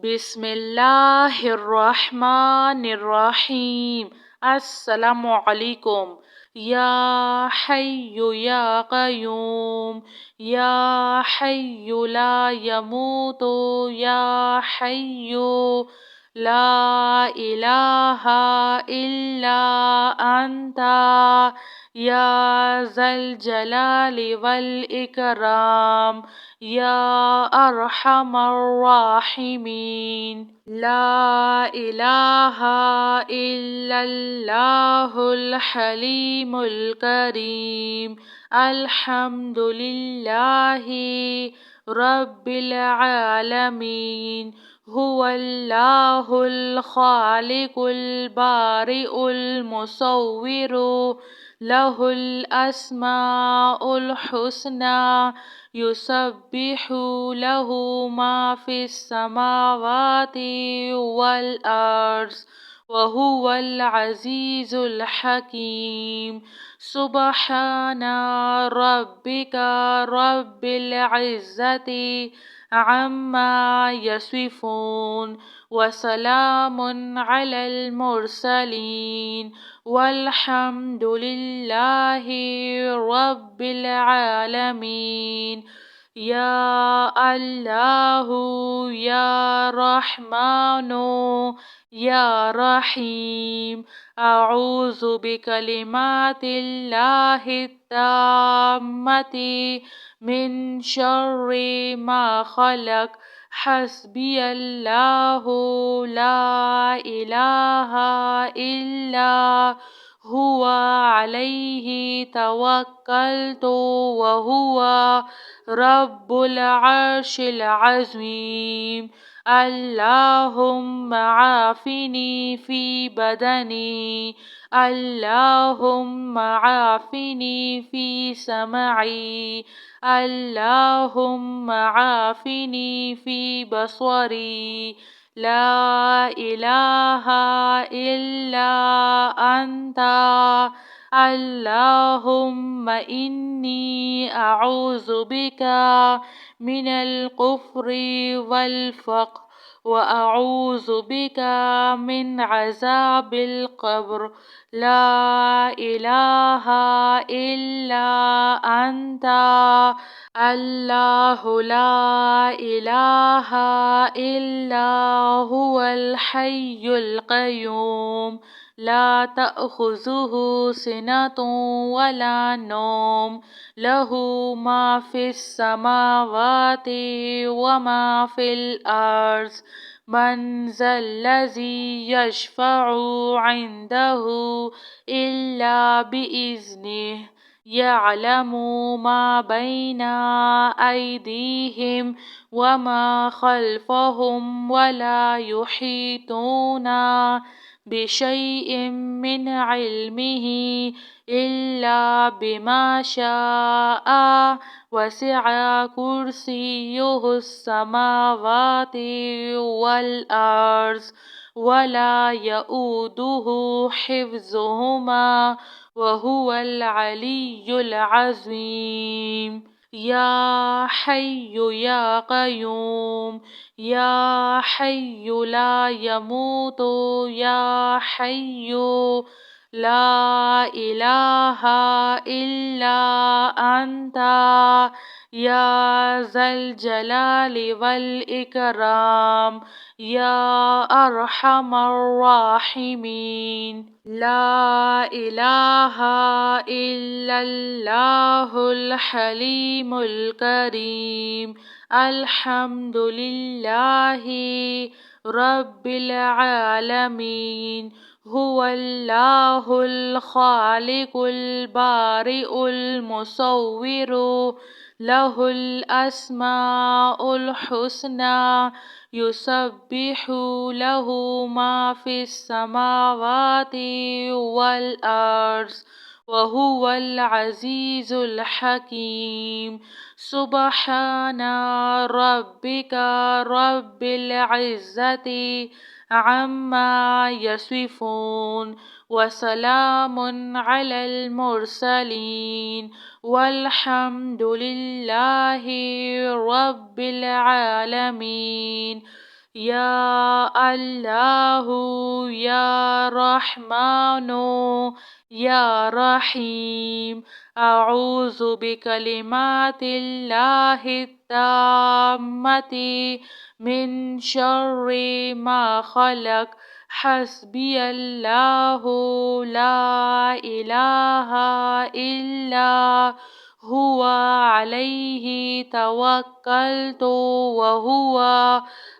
बिस्मिल्लाहिर्रहमानिर्रहीम। अस्सलामु अलैकुम। या हय्यु या क़य्यूम, या हय्यु ला यमूतु, या हय्यु ला इलाहा इल्ला अंता, या ज़ल जलाली वल इकराम, या अरहमर राहिमीन। ला इलाहा इल्लल्लाहुल हलीमुल करीम। अल्हम्दुलिल्लाहि रब्बिल आलमीन। हुवल्लाहुल खालिकुल बारिउल मुसव्विरु, लहुल अस्माउल हुस्ना, युसब्बिहु लहु मा फिस समावाति वल अर्ज़, व हुवल अज़ीज़ुल हकीम। सुब्हाना रब्बिका रब्बिल इज़्ज़ति अम्मा यसिफून, व सलामुन अलल मुरसलीन, वल्हम्दुलिल्लाहि रब्बिल आलमीन। या अल्लाहु या रहमानु या रहीम। अऊज़ु बिकलिमातिल्लाहि ताम्मति मिन शर्रि मा खलक। हस्बियल्लाहु ला इलाहा इल्ला हुवा अलैहि तवक्कलतु व हुवा रब्बुल अर्शिल अज़ीम। अल्लाहुम्मा आफ़िनी फ़ी बदनी, अल्लाहुम्मा आफ़िनी फ़ी समई, अल्लाहुम्मा आफ़िनी फ़ी बसरी। ला इलाहा इल्ला अंता, अल्लाहुम्मा इन्नी अऊज़ु बिका मिनल कुफ्रि वल फ़क़्र, व अऊज़ु बिका मिन अज़ाबिल क़ब्र। ला इलाहा इल्ला अंता, अल्लाहु ला इलाहा इल्ला हुवल हय्युल क़य्यूम। ला तअख़ुज़ुहु सिनतुन वला नौम, लहु मा फिस समावाति व मा फिल अर्ज़। मन ज़ल्लज़ी यशफ़अु इंदहु इल्ला बिइज़्निहि, यअलमु मा बैना अयदीहिम व मा खल्फ़हुम, वला युहीतूना बिशैइन मिन इल्मिही इल्ला बिमा शाअ। वसिअ कुर्सियुहुस समावाति वल अर्ज़, वला यऊदुहु हिफ्ज़ुहुमा, व हुवल अलियुल अज़ीम। या हय्यु या क़य्यूम, या हय्यु ला यमूतु, या हय्यु ला इलाहा इल्ला अंता, या ज़ल जलाली वल इकराम, या अरहमर राहिमीन। ला इलाहा इल्लल्लाहुल हलीमुल करीम। अल्हम्दुलिल्लाहि रब्बिल आलमीन। हुवल्लाहुल खालिकुल बारिउल मुसव्विरु, लहुल अस्माउल हुस्ना, युसब्बिहु लहु मा फिस समावाति वल अर्ज़, व हुवल अज़ीज़ुल हकीम। सुब्हाना रब्बिका रब्बिल इज़्ज़ति अम्मा यसिफून, व सलामुन अलल मुरसलीन, वल्हम्दुलिल्लाहि रब्बिल आलमीन। يا الله يا رحمن يا رحيم. أعوذ بكلمات الله التامة من شر ما خلق. حسبي الله لا إله إلا هو عليه توكلت وهو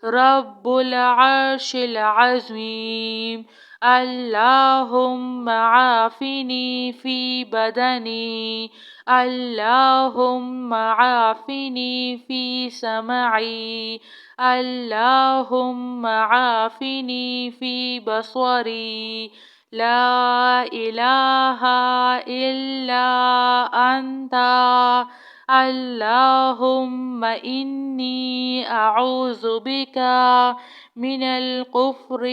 رب العرش العظيم. اللهم عافني في بدني، اللهم عافني في سمعي، اللهم عافني في بصري. لا إله إلا أنت. اللهم إني أعوذ بك من الكفر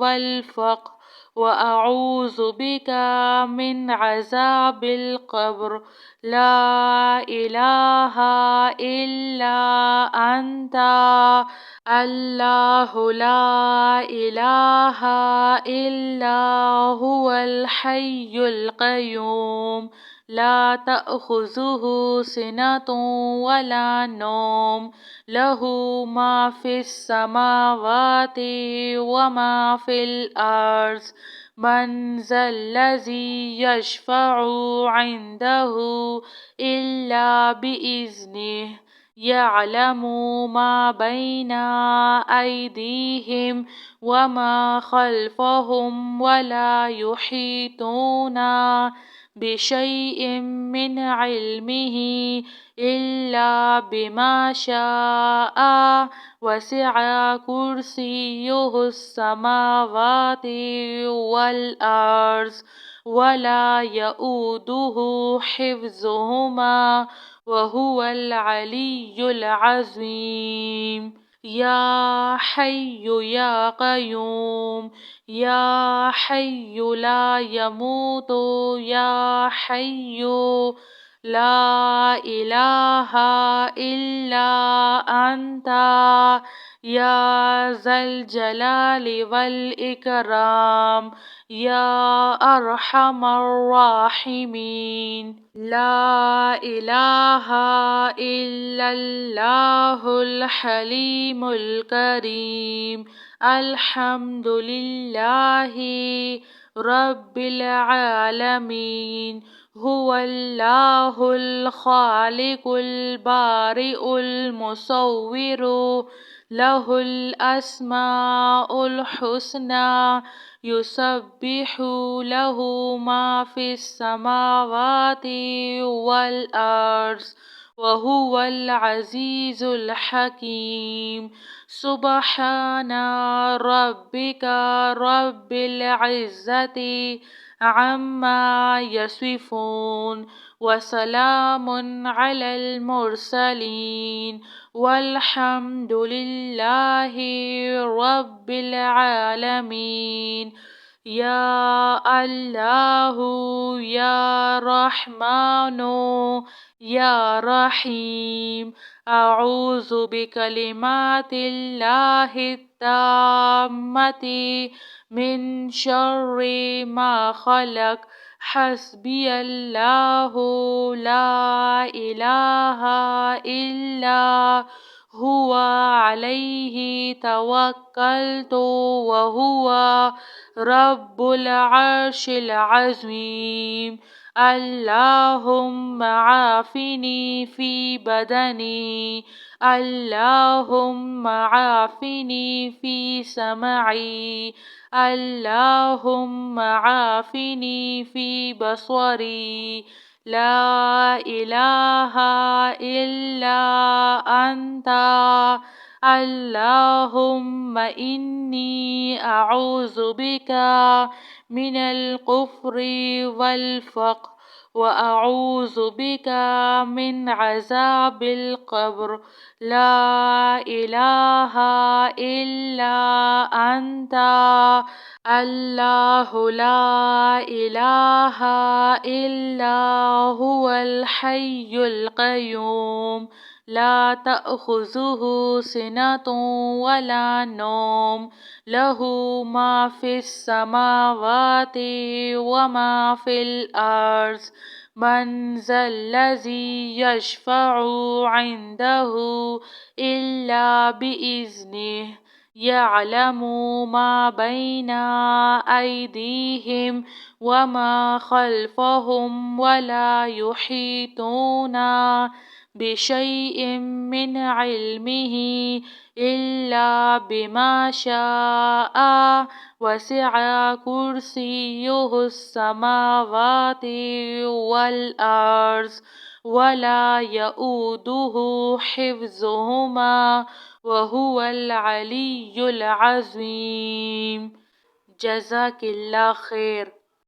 والفقر، وأعوذ بك من عذاب القبر. لا إله إلا أنت. الله لا إله إلا هو الحي القيوم، لا تأخذه سنة ولا نوم، له ما في السماوات وما في الأرض. من ذا الذي يشفع عنده إلا بإذنه. يعلم ما بين أيديهم وما خلفهم، ولا يحيطون بشيء من علمه إلا بما شاء. وسع كرسيه السماوات والأرض، ولا يؤوده حفظهما وهو العلي العظيم. يا حي يا قيوم، يا حي لا يموت، يا حي لا إله إلا أنت. يا ذا الجلال والإكرام، يا أرحم الراحمين. لا إله إلا الله الحليم الكريم. الحمد لله رب العالمين. هو الله الخالق البارئ المصور، له الأسماء الحسنى. يسبح له ما في السماوات والأرض، وهو العزيز الحكيم. سبحان ربك رب العزة عما يصفون، وسلام على المرسلين، والحمد لله رب العالمين. يا الله يا رحمن يا رحيم. أعوذ بكلمات الله التامة من شر ما خلق. حسبي الله لا إله إلا هو عليه توكلت وهو رب العرش العظيم. اللهم عافني في بدني، اللهم عافني في سمعي، اللهم عافني في بصري. لا إله إلا أنت. اللهم إني أعوذ بك من الكفر والفقر، وأعوذ بك من عذاب القبر. لا إله إلا أنت. الله لا إله إلا هو الحي القيوم، لا تأخذه سنة ولا نوم له ما في السماوات وما في الأرض من ذا الذي يشفع عنده إلا بإذنه يعلم ما بين أيديهم وما خلفهم ولا يحيطون بشيء من علمه إلا بما شاء وسع كرسيه السماوات والأرض ولا يؤوده حفظهما وهو العلي العظيم. جزاك الله خير.